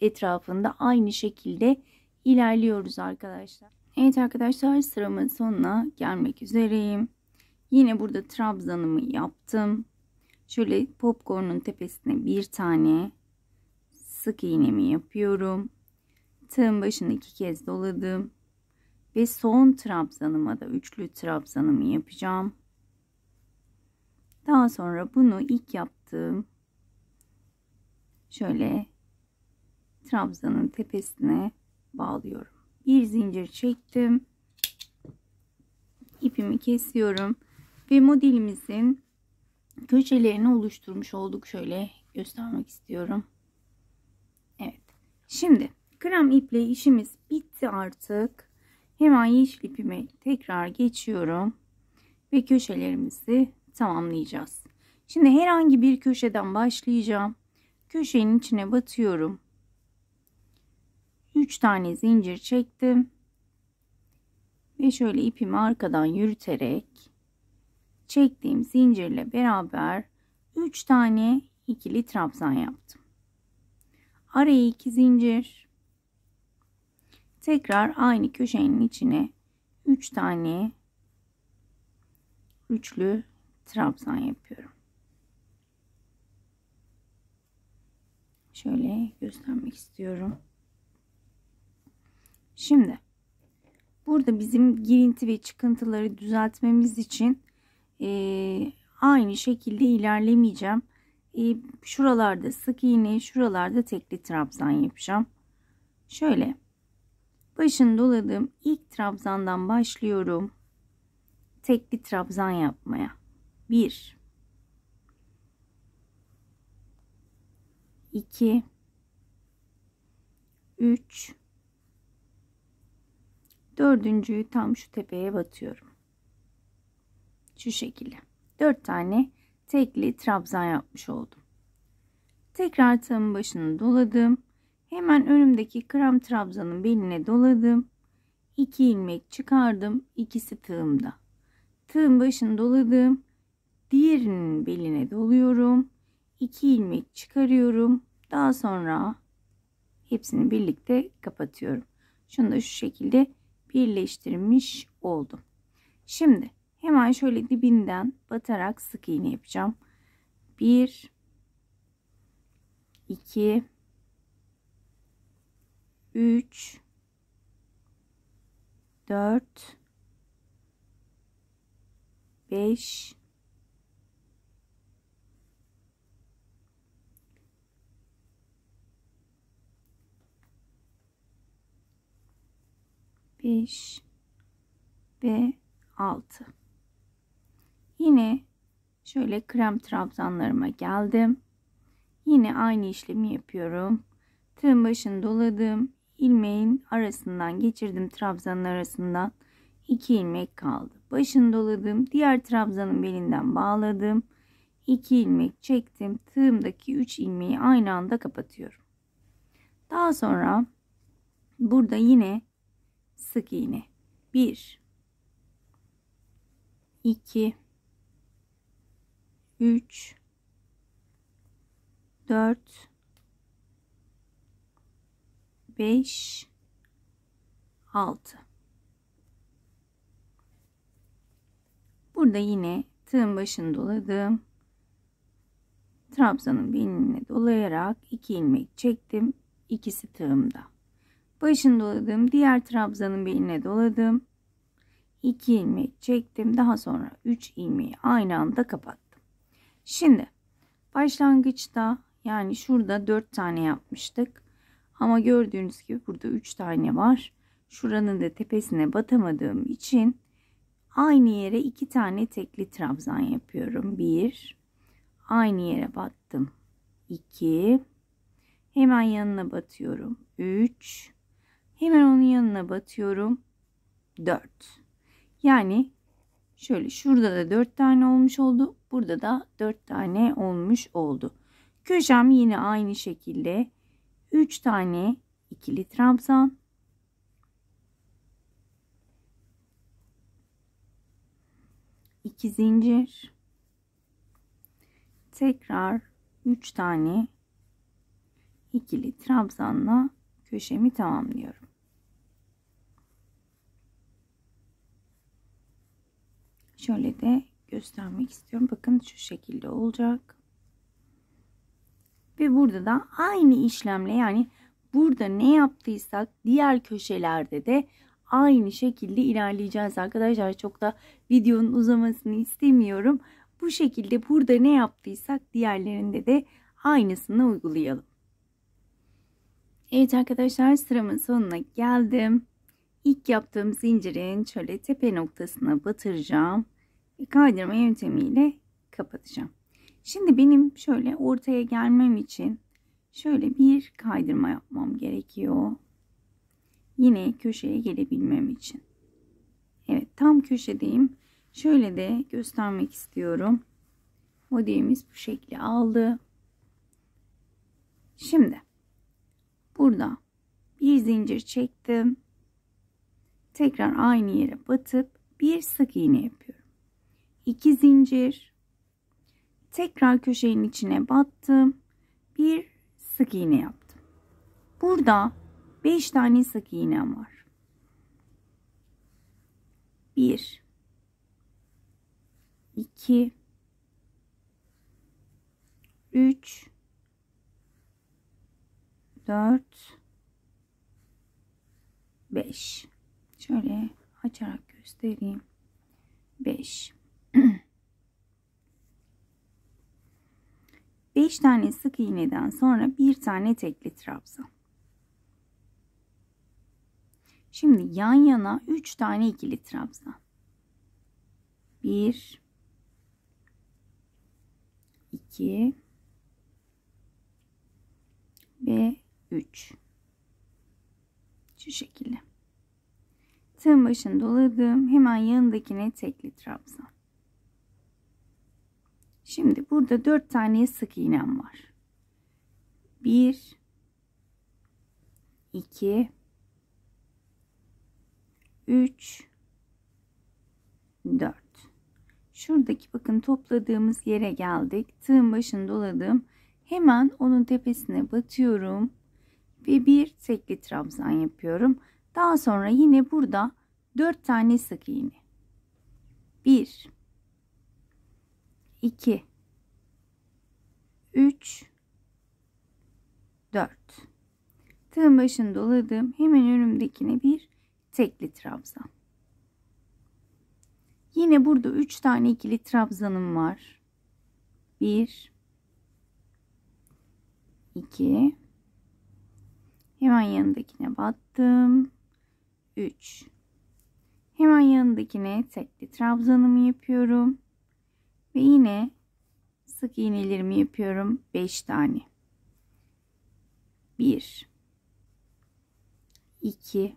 etrafında aynı şekilde ilerliyoruz arkadaşlar. Evet arkadaşlar, sıramın sonuna gelmek üzereyim. Yine burada trabzanımı yaptım. Şöyle popcorn'un tepesine bir tane sık iğnemi yapıyorum. Tığın başını 2 kez doladım. Ve son trabzanıma da üçlü trabzanımı yapacağım. Daha sonra bunu ilk yaptığım şöyle trabzanın tepesine bağlıyorum. Bir zincir çektim. İpimi kesiyorum. Ve modelimizin köşelerini oluşturmuş olduk. Şöyle göstermek istiyorum. Evet. Şimdi krem iple işimiz bitti artık. Hemen yeşil ipime tekrar geçiyorum. Ve köşelerimizi tamamlayacağız. Şimdi herhangi bir köşeden başlayacağım. Köşenin içine batıyorum. 3 tane zincir çektim. Ve şöyle ipimi arkadan yürüterek çektiğim zincirle beraber 3 tane ikili trabzan yaptım. Araya 2 zincir. Tekrar aynı köşenin içine 3 tane üçlü trabzan yapıyorum. Şöyle göstermek istiyorum. Şimdi burada bizim girinti ve çıkıntıları düzeltmemiz için aynı şekilde ilerlemeyeceğim. Şuralarda sık iğne, şuralarda tekli trabzan yapacağım. Şöyle başını doladığım ilk trabzandan başlıyorum. Tekli trabzan yapmaya. 1 2 3 dördüncüyü tam şu tepeye batıyorum. Şu şekilde. 4 tane tekli trabzan yapmış oldum. Tekrar tığımın başını doladım. Hemen önümdeki krem trabzanın beline doladım. 2 ilmek çıkardım. İkisi tığımda. Tığın başını doladım. Diğerinin beline doluyorum. 2 ilmek çıkarıyorum. Daha sonra hepsini birlikte kapatıyorum. Şunu da şu şekilde birleştirmiş oldum. Şimdi hemen şöyle dibinden batarak sık iğne yapacağım. 1 2 3 4 5 5 ve 6. Yine şöyle krem trabzanlarıma geldim. Yine aynı işlemi yapıyorum. Tığın başını doladım. İlmeğin arasından geçirdim, trabzanın arasından. 2 ilmek kaldı. Başını doladım. Diğer trabzanın belinden bağladım. 2 ilmek çektim. Tığımdaki 3 ilmeği aynı anda kapatıyorum. Daha sonra burada yine sık iğne. 1 2 3 4 5 6. Burada yine tığın başını doladım. Trabzanın beline dolayarak 2 ilmek çektim. İkisi tığımda. Başını doladım. Diğer trabzanın beline doladım. 2 ilmek çektim. Daha sonra 3 ilmeği aynı anda kapattım. Şimdi başlangıçta yani şurada 4 tane yapmıştık. Ama gördüğünüz gibi burada 3 tane var. Şuranın da tepesine batamadığım için aynı yere 2 tane tekli trabzan yapıyorum. 1, aynı yere battım. 2, hemen yanına batıyorum. 3, hemen onun yanına batıyorum. 4. Yani şöyle şurada da 4 tane olmuş oldu. Burada da 4 tane olmuş oldu. Köşem yine aynı şekilde 3 tane ikili trabzan. 2 zincir. Tekrar 3 tane ikili trabzanla köşemi tamamlıyorum. Şöyle de göstermek istiyorum. Bakın şu şekilde olacak. Ve burada da aynı işlemle yani burada ne yaptıysak diğer köşelerde de aynı şekilde ilerleyeceğiz arkadaşlar. Çok da videonun uzamasını istemiyorum. Bu şekilde burada ne yaptıysak diğerlerinde de aynısını uygulayalım. Evet arkadaşlar, sıramın sonuna geldim. İlk yaptığım zincirin şöyle tepe noktasına batıracağım ve kaydırma yöntemiyle kapatacağım. Şimdi benim şöyle ortaya gelmem için şöyle bir kaydırma yapmam gerekiyor. Yine köşeye gelebilmem için. Evet, tam köşedeyim. Şöyle de göstermek istiyorum. Modelimiz bu şekli aldı. Şimdi burada bir zincir çektim. Tekrar aynı yere batıp bir sık iğne yapıyorum. 2 zincir. Tekrar köşenin içine battım. Bir sık iğne yaptım. Burada 5 tane sık iğnem var. 1 2 3 4 5. Şöyle açarak göstereyim. 5. 5 tane sık iğneden sonra bir tane tekli trabzan. Şimdi yan yana 3 tane ikili trabzan. 1 2 ve 3. Şu şekilde. Tığın başını doladım. Hemen yanındakine tekli trabzan. Şimdi burada 4 tane sık iğnem var. 1 2 3 4. Şuradaki bakın topladığımız yere geldik. Tığın başını doladım. Hemen onun tepesine batıyorum ve bir tekli trabzan yapıyorum. Daha sonra yine burada 4 tane sık iğne. 1 2 3 4. Tığın başını doladım. Hemen önümdekine bir tekli trabzan. Yine burada 3 tane ikili trabzanım var. 1 2, hemen yanındakine battım. 3, hemen yanındakine tekli trabzanımı yapıyorum. Ve yine sık iğnelerimi yapıyorum. 5 tane. 1 2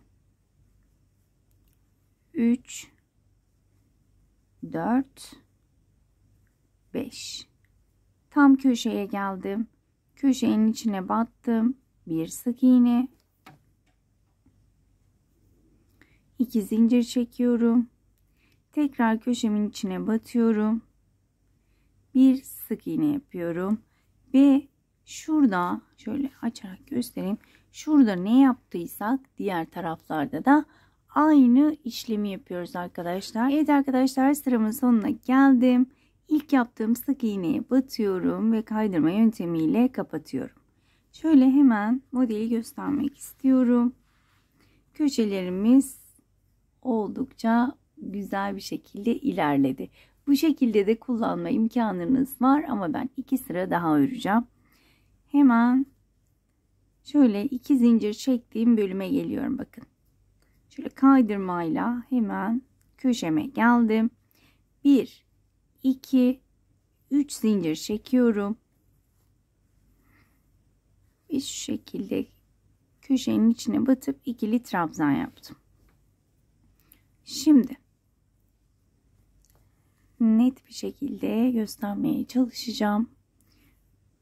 3, 4, 5. Tam köşeye geldim. Köşenin içine battım. Bir sık iğne. 2 zincir çekiyorum. Tekrar köşemin içine batıyorum. Bir sık iğne yapıyorum. Ve şurada şöyle açarak göstereyim. Şurada ne yaptıysak diğer taraflarda da aynı işlemi yapıyoruz arkadaşlar. Evet arkadaşlar, sıramın sonuna geldim. İlk yaptığım sık iğneye batıyorum ve kaydırma yöntemiyle kapatıyorum. Şöyle hemen modeli göstermek istiyorum. Köşelerimiz oldukça güzel bir şekilde ilerledi. Bu şekilde de kullanma imkanınız var ama ben 2 sıra daha öreceğim. Hemen şöyle 2 zincir çektiğim bölüme geliyorum, bakın. Şöyle kaydırmayla hemen köşeme geldim. 1, 2, 3 zincir çekiyorum. Ve şu şekilde köşenin içine batıp ikili trabzan yaptım. Şimdi net bir şekilde göstermeye çalışacağım.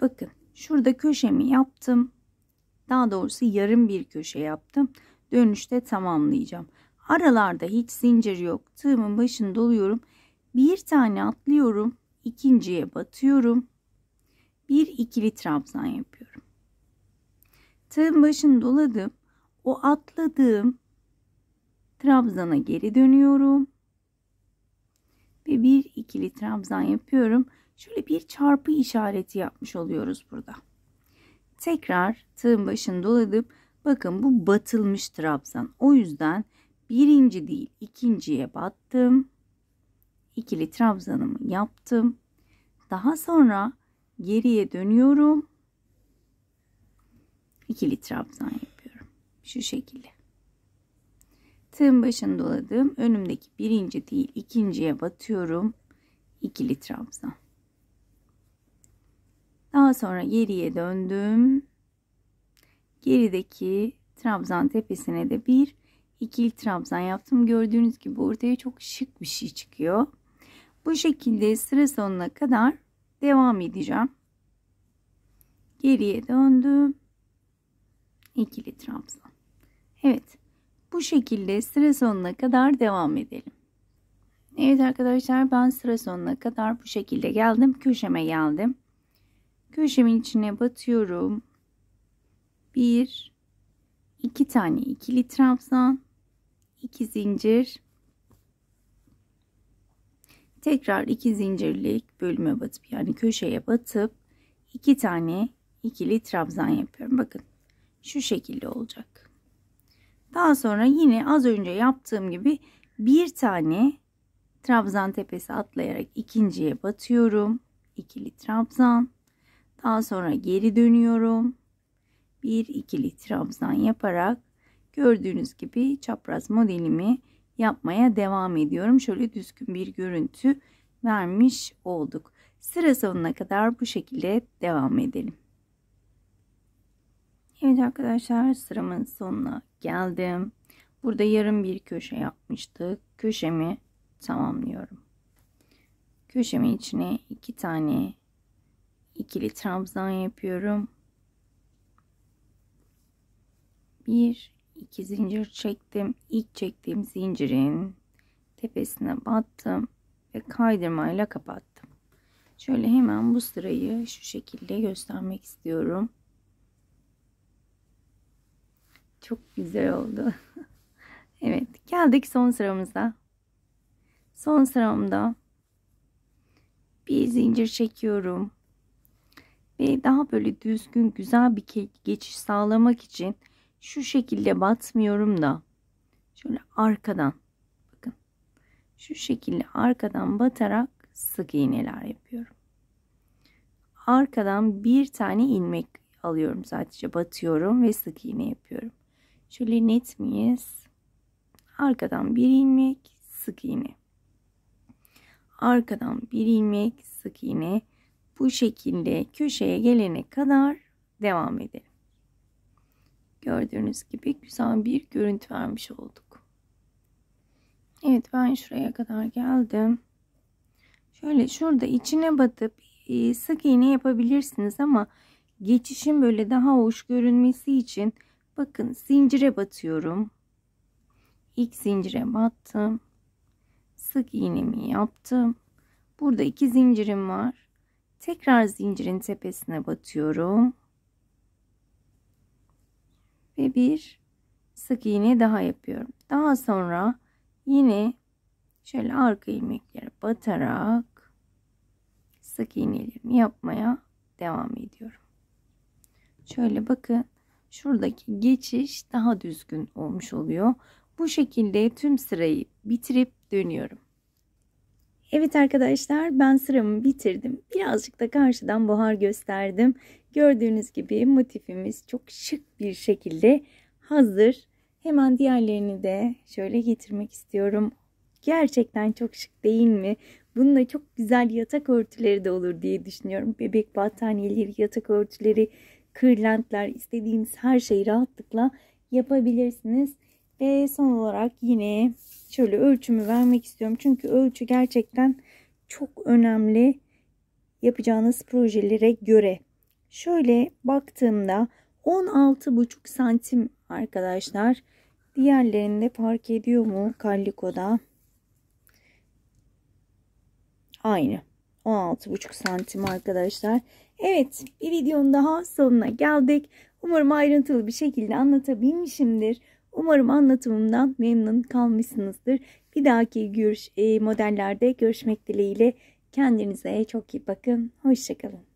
Bakın şurada köşemi yaptım. Daha doğrusu yarım bir köşe yaptım. Dönüşte tamamlayacağım. Aralarda hiç zincir yok. Tığımın başını doluyorum. Bir tane atlıyorum. İkinciye batıyorum. Bir ikili trabzan yapıyorum. Tığın başını doladım. O atladığım trabzana geri dönüyorum. Ve bir ikili trabzan yapıyorum. Şöyle bir çarpı işareti yapmış oluyoruz burada. Tekrar tığın başını doladım. Bakın bu batılmış trabzan. O yüzden birinci değil ikinciye battım. İkili trabzanımı yaptım. Daha sonra geriye dönüyorum. İkili trabzan yapıyorum. Şu şekilde. Tığın başını doladım. Önümdeki birinci değil ikinciye batıyorum. İkili trabzan. Daha sonra geriye döndüm. Gerideki trabzan tepesine de bir ikili trabzan yaptım. Gördüğünüz gibi ortaya çok şık bir şey çıkıyor. Bu şekilde sıra sonuna kadar devam edeceğim. Geriye döndüm. İkili trabzan. Evet. Bu şekilde sıra sonuna kadar devam edelim. Evet arkadaşlar, ben sıra sonuna kadar bu şekilde geldim. Köşeme geldim. Köşemin içine batıyorum. 1, 2 tane ikili trabzan, 2 zincir. Tekrar 2 zincirlik bölüme batıp yani köşeye batıp 2 tane ikili trabzan yapıyorum. Bakın şu şekilde olacak. Daha sonra yine az önce yaptığım gibi bir tane trabzan tepesi atlayarak ikinciye batıyorum. İkili trabzan. Daha sonra geri dönüyorum. Bir ikili trabzan yaparak gördüğünüz gibi çapraz modelimi yapmaya devam ediyorum. Şöyle düzgün bir görüntü vermiş olduk. Sıra sonuna kadar bu şekilde devam edelim. Evet arkadaşlar, sıramın sonuna geldim. Burada yarım bir köşe yapmıştık. Köşemi tamamlıyorum. Köşemin içine 2 tane ikili trabzan yapıyorum. 1, 2 zincir çektim. İlk çektiğim zincirin tepesine battım ve kaydırmayla kapattım. Şöyle hemen bu sırayı şu şekilde göstermek istiyorum. Çok güzel oldu. Evet, geldik son sıramıza. Son sıramda bir zincir çekiyorum. Ve daha böyle düzgün güzel bir geçiş sağlamak için şu şekilde batmıyorum da şöyle arkadan, bakın şu şekilde arkadan batarak sık iğneler yapıyorum. Arkadan bir tane ilmek alıyorum, sadece batıyorum ve sık iğne yapıyorum. Şöyle net miyiz? Arkadan bir ilmek, sık iğne. Arkadan bir ilmek, sık iğne. Bu şekilde köşeye gelene kadar devam edelim. Gördüğünüz gibi güzel bir görüntü vermiş olduk. Evet, ben şuraya kadar geldim. Şöyle şurada içine batıp sık iğne yapabilirsiniz ama geçişin böyle daha hoş görünmesi için bakın zincire batıyorum. İlk zincire battım. Sık iğnemi yaptım. Burada 2 zincirim var. Tekrar zincirin tepesine batıyorum. Ve bir sık iğne daha yapıyorum. Daha sonra yine şöyle arka ilmeklere batarak sık iğnelerimi yapmaya devam ediyorum. Şöyle bakın, şuradaki geçiş daha düzgün olmuş oluyor. Bu şekilde tüm sırayı bitirip dönüyorum. Evet arkadaşlar, ben sıramı bitirdim. Birazcık da karşıdan buhar gösterdim. Gördüğünüz gibi motifimiz çok şık bir şekilde hazır. Hemen diğerlerini de şöyle getirmek istiyorum. Gerçekten çok şık değil mi? Bununla çok güzel yatak örtüleri de olur diye düşünüyorum. Bebek battaniyeleri, yatak örtüleri, kırlentler, istediğiniz her şeyi rahatlıkla yapabilirsiniz. Ve son olarak yine şöyle ölçümü vermek istiyorum. Çünkü ölçü gerçekten çok önemli yapacağınız projelere göre. Şöyle baktığımda 16,5 santim arkadaşlar. Diğerlerinde fark ediyor mu Calico'da? Aynı. 16,5 santim arkadaşlar. Evet, bir videonun daha sonuna geldik. Umarım ayrıntılı bir şekilde anlatabilmişimdir. Umarım anlatımımdan memnun kalmışsınızdır. Bir dahaki modellerde görüşmek dileğiyle. Kendinize çok iyi bakın. Hoşça kalın.